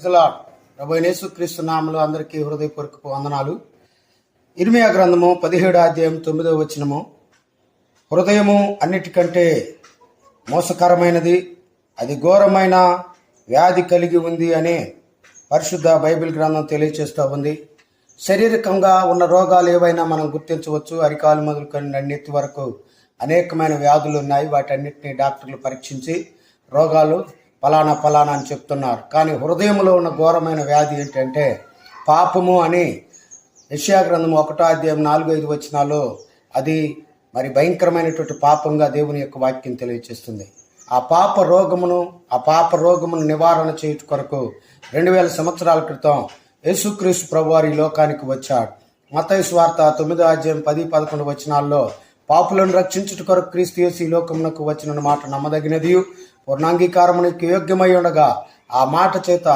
ప్రభు యేసుక్రీస్తు నామములో అందరికీ హృదయపూర్వక వందనాలు. ఇర్మియా గ్రంథము 17వ అధ్యాయం 9వ వచనము, హృదయము అన్నిటికంటే మోసకరమైనది, అది ఘోరమైన వ్యాధి కలిగి ఉంది అని పరిశుద్ధ బైబిల్ గ్రంథం తెలియజేస్తూ ఉంది. శారీరకంగా ఉన్న రోగాలు ఏవైనా మనం గుర్తించవచ్చు. అరికాలు మొదలుకొని నన్నెత్తి వరకు అనేకమైన వ్యాధులు ఉన్నాయి. వాటన్నిటిని డాక్టర్లు పరీక్షించి రోగాలు ఫలానా అని చెప్తున్నారు. కానీ హృదయంలో ఉన్న ఘోరమైన వ్యాధి ఏంటంటే పాపము అని యెషయా గ్రంథం 1వ అధ్యాయం 4-5 వచనాల్లో అది మరి భయంకరమైనటువంటి పాపంగా దేవుని యొక్క వాక్యం తెలియజేస్తుంది. ఆ పాప రోగమును నివారణ చేయుట కొరకు 2000 సంవత్సరాల క్రితం యేసుక్రీస్తు ప్రభువారు ఈ లోకానికి వచ్చాడు. మత్తయి సువార్త 9వ అధ్యాయం 10-11 వచనాల్లో పాపులను రక్షించుట కొరకు క్రీస్తు యేసు ఈ లోకమునకు వచ్చిన మాట నమ్మదగినది, పూర్ణాంగీకారమునకు యోగ్యమై ఉండగా ఆ మాట చేత